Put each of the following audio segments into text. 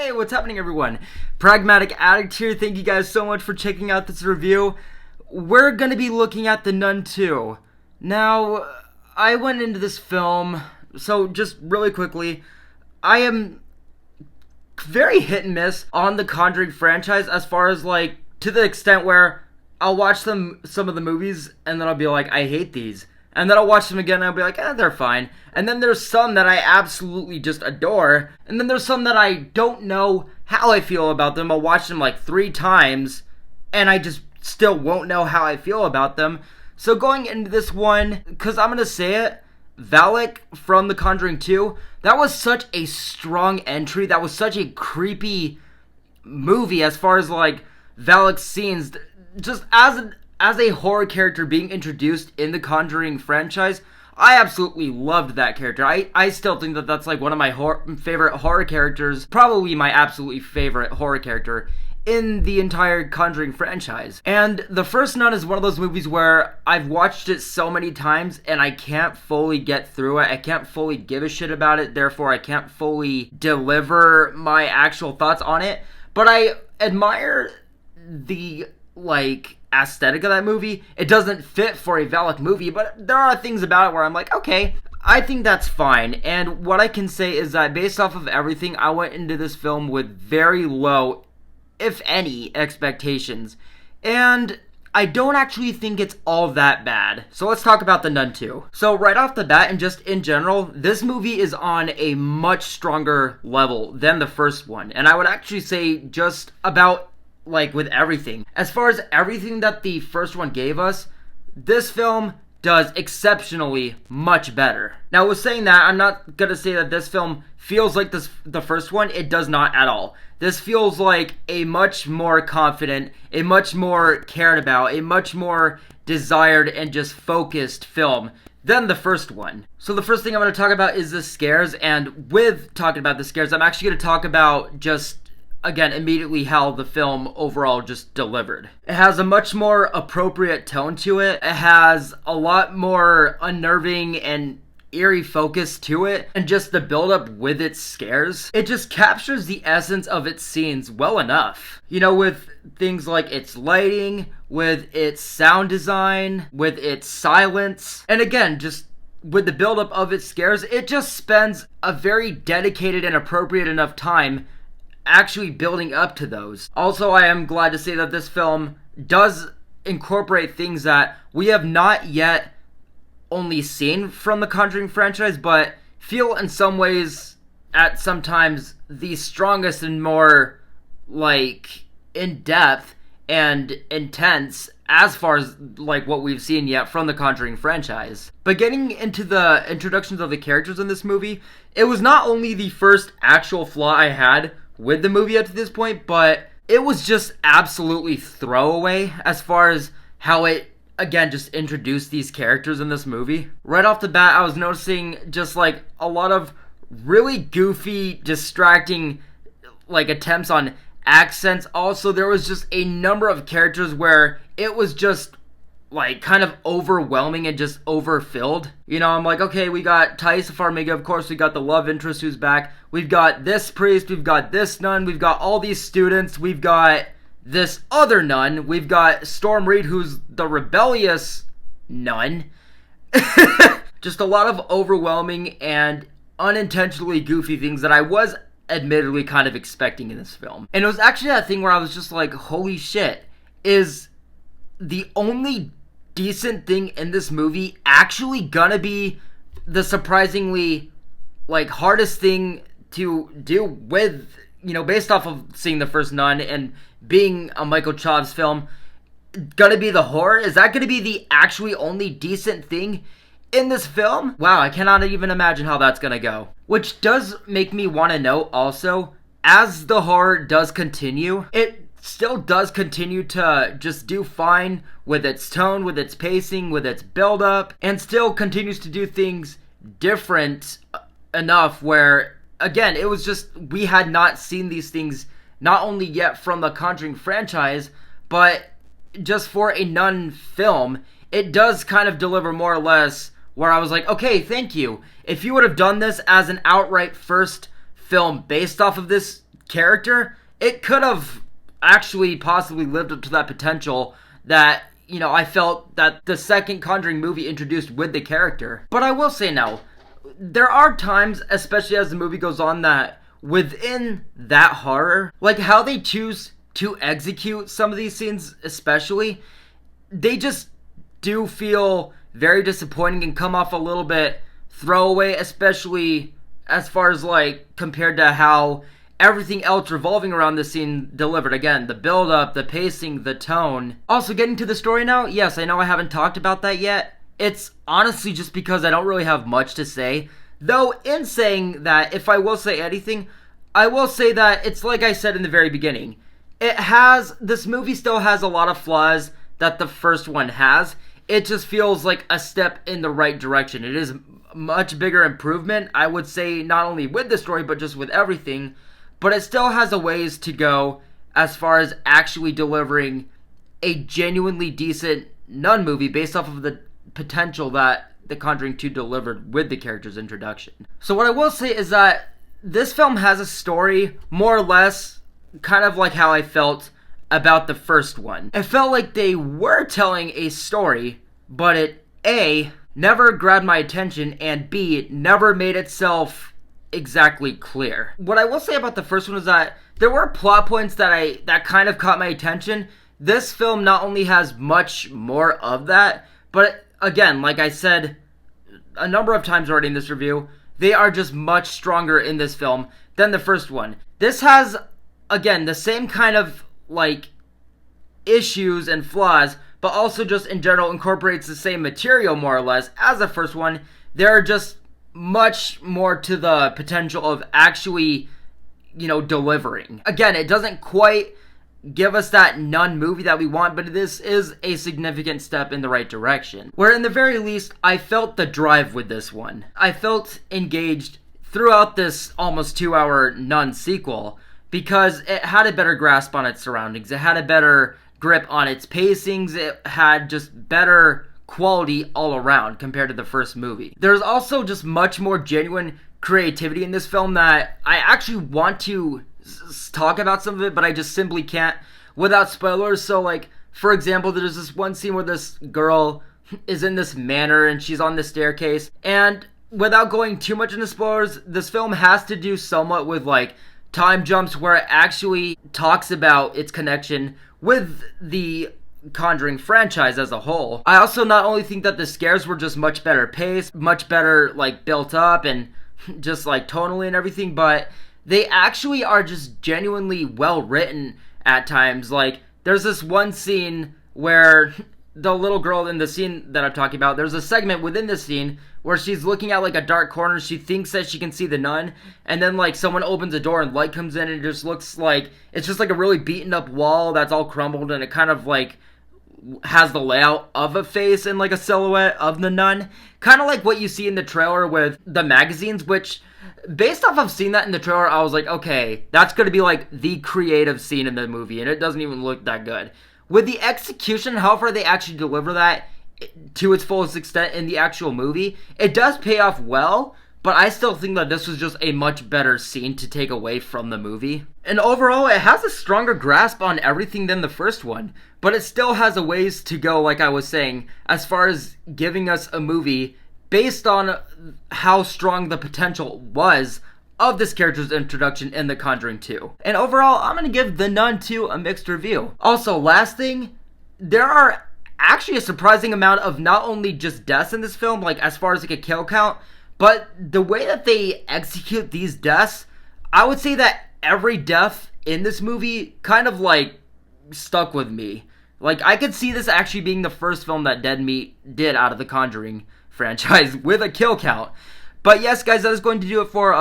Hey, what's happening, everyone? Pragmatic Addict here. Thank you guys so much for checking out this review. We're gonna be looking at the Nun II. Now, I went into this film, so just really quickly, I am very hit and miss on the Conjuring franchise as far as, like, to the extent where I'll watch some of the movies and then I'll be like, I hate these. And then I'll watch them again and I'll be like, they're fine. And then there's some that I absolutely just adore. And then there's some that I don't know how I feel about them. I'll watch them like 3 times and I just still won't know how I feel about them. So going into this one, because I'm going to say it, Valak from The Conjuring 2, that was such a strong entry. That was such a creepy movie as far as like Valak's scenes. Just as a horror character being introduced in the Conjuring franchise, I absolutely loved that character. I still think that that's like one of my favorite horror characters, probably my absolutely favorite horror character in the entire Conjuring franchise. And the first Nun is one of those movies where I've watched it so many times and I can't fully get through it. I can't fully give a shit about it, therefore I can't fully deliver my actual thoughts on it. But I admire the, like, aesthetic of that movie. It doesn't fit for a Valak movie, but there are things about it where I'm like, okay, I think that's fine. And what I can say is that based off of everything, I went into this film with very low, if any, expectations. And I don't actually think it's all that bad. So let's talk about the Nun II. So right off the bat, and just in general, this movie is on a much stronger level than the first one. And I would actually say just about like with everything. As far as everything that the first one gave us, this film does exceptionally much better. Now, with saying that, I'm not gonna say that this film feels like the first one. It does not at all. This feels like a much more confident, a much more cared about, a much more desired and just focused film than the first one. So the first thing I'm going to talk about is the scares, and with talking about the scares, I'm actually going to talk about just, again, immediately how the film overall just delivered. It has a much more appropriate tone to it. It has a lot more unnerving and eerie focus to it, and just the build-up with its scares. It just captures the essence of its scenes well enough. You know, with things like its lighting, with its sound design, with its silence, and again, just with the build-up of its scares, it just spends a very dedicated and appropriate enough time actually building up to those. Also, I am glad to say that this film does incorporate things that we have not yet only seen from the Conjuring franchise, but feel in some ways, at sometimes, the strongest and more, like, in-depth and intense as far as, like, what we've seen yet from the Conjuring franchise. But getting into the introductions of the characters in this movie, it was not only the first actual flaw I had with the movie up to this point, but it was just absolutely throwaway as far as how it, again, just introduced these characters in this movie. Right off the bat, I was noticing just like a lot of really goofy, distracting, like, attempts on accents. Also, there was just a number of characters where it was just like kind of overwhelming and just overfilled. You know, I'm like, okay, we got Thaisa Farmiga, of course, we got the love interest who's back, we've got this priest, we've got this nun, we've got all these students, we've got this other nun, we've got Storm Reed, who's the rebellious nun. Just a lot of overwhelming and unintentionally goofy things that I was admittedly kind of expecting in this film. And it was actually that thing where I was just like, holy shit, is the only decent thing in this movie actually gonna be the surprisingly, like, hardest thing to do with, you know, based off of seeing the first Nun and being a Michael Chav's film, gonna be the horror? Is that gonna be the actually only decent thing in this film? Wow, I cannot even imagine how that's gonna go. Which does make me want to know also, as the horror does continue, it still does continue to just do fine with its tone, with its pacing, with its build-up, and still continues to do things different enough where, again, it was just, we had not seen these things not only yet from the Conjuring franchise, but just for a Nun film, it does kind of deliver more or less where I was like, okay, thank you. If you would have done this as an outright first film based off of this character, it could have actually possibly lived up to that potential that, I felt that the second Conjuring movie introduced with the character. But I will say now, there are times, especially as the movie goes on, that within that horror, like how they choose to execute some of these scenes especially, they just do feel very disappointing and come off a little bit throwaway, especially as far as like compared to how everything else revolving around this scene delivered. Again, the build-up, the pacing, the tone. Also, getting to the story now, yes, I know I haven't talked about that yet. It's honestly just because I don't really have much to say. Though, in saying that, if I will say anything, I will say that it's like I said in the very beginning. This movie still has a lot of flaws that the first one has. It just feels like a step in the right direction. It is a much bigger improvement, I would say, not only with the story, but just with everything. But it still has a ways to go as far as actually delivering a genuinely decent Nun movie based off of the potential that The Conjuring 2 delivered with the character's introduction. So what I will say is that this film has a story, more or less, kind of like how I felt about the first one. It felt like they were telling a story, but it, A, never grabbed my attention, and B, never made itself exactly clear. What I will say about the first one is that there were plot points that kind of caught my attention. This film not only has much more of that, but again, like I said a number of times already in this review, they are just much stronger in this film than the first one. This has, again, the same kind of like issues and flaws, but also just in general incorporates the same material more or less as the first one. There are just much more to the potential of actually, delivering. Again, it doesn't quite give us that Nun movie that we want, but this is a significant step in the right direction. Where in the very least, I felt the drive with this one. I felt engaged throughout this almost 2-hour Nun sequel because it had a better grasp on its surroundings. It had a better grip on its pacings. It had just better quality all around compared to the first movie. There's also just much more genuine creativity in this film that I actually want to talk about some of it, but I just simply can't without spoilers. So like, for example, there's this one scene where this girl is in this manor and she's on the staircase, and without going too much into spoilers, this film has to do somewhat with like time jumps where it actually talks about its connection with the Conjuring franchise as a whole. I also not only think that the scares were just much better paced, much better like built up and just like tonally and everything, but they actually are just genuinely well written at times. Like there's this one scene where the little girl in the scene that I'm talking about, there's a segment within the scene where she's looking at like a dark corner. She thinks that she can see the nun, and then like someone opens a door and light comes in, and it just looks like it's just like a really beaten up wall that's all crumbled, and it kind of like has the layout of a face and like a silhouette of the nun, kind of like what you see in the trailer with the magazines, which based off of seeing that in the trailer, I was like, okay, that's going to be like the creative scene in the movie, and it doesn't even look that good. With the execution, however they actually deliver that to its fullest extent in the actual movie, it does pay off well, but I still think that this was just a much better scene to take away from the movie. And overall, it has a stronger grasp on everything than the first one, but it still has a ways to go, like I was saying, as far as giving us a movie based on how strong the potential was of this character's introduction in The Conjuring 2. And overall, I'm going to give The Nun 2 a mixed review. Also, last thing, there are actually a surprising amount of not only just deaths in this film, like as far as like a kill count, but the way that they execute these deaths, I would say that every death in this movie kind of like stuck with me. Like I could see this actually being the first film that Dead Meat did out of the Conjuring franchise with a kill count. But yes, guys, that is going to do it for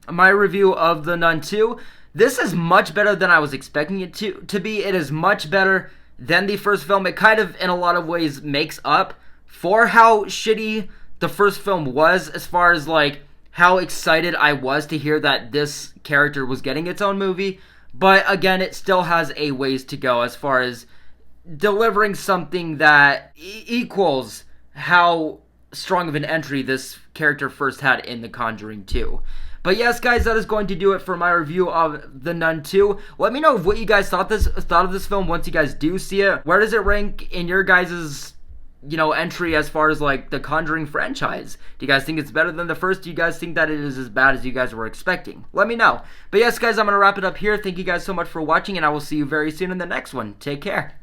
my review of The Nun 2. This is much better than I was expecting it to be. It is much better than the first film. It kind of, in a lot of ways, makes up for how shitty the first film was, as far as like how excited I was to hear that this character was getting its own movie. But again, it still has a ways to go as far as delivering something that equals how strong of an entry this character first had in The Conjuring 2. But yes, guys, that is going to do it for my review of The Nun 2. Let me know what you guys thought of this film once you guys do see it. Where does it rank in your guys' entry as far as like the Conjuring franchise? Do you guys think it's better than the first? Do you guys think that it is as bad as you guys were expecting? Let me know. But yes, guys, I'm going to wrap it up here. Thank you guys so much for watching, and I will see you very soon in the next one. Take care.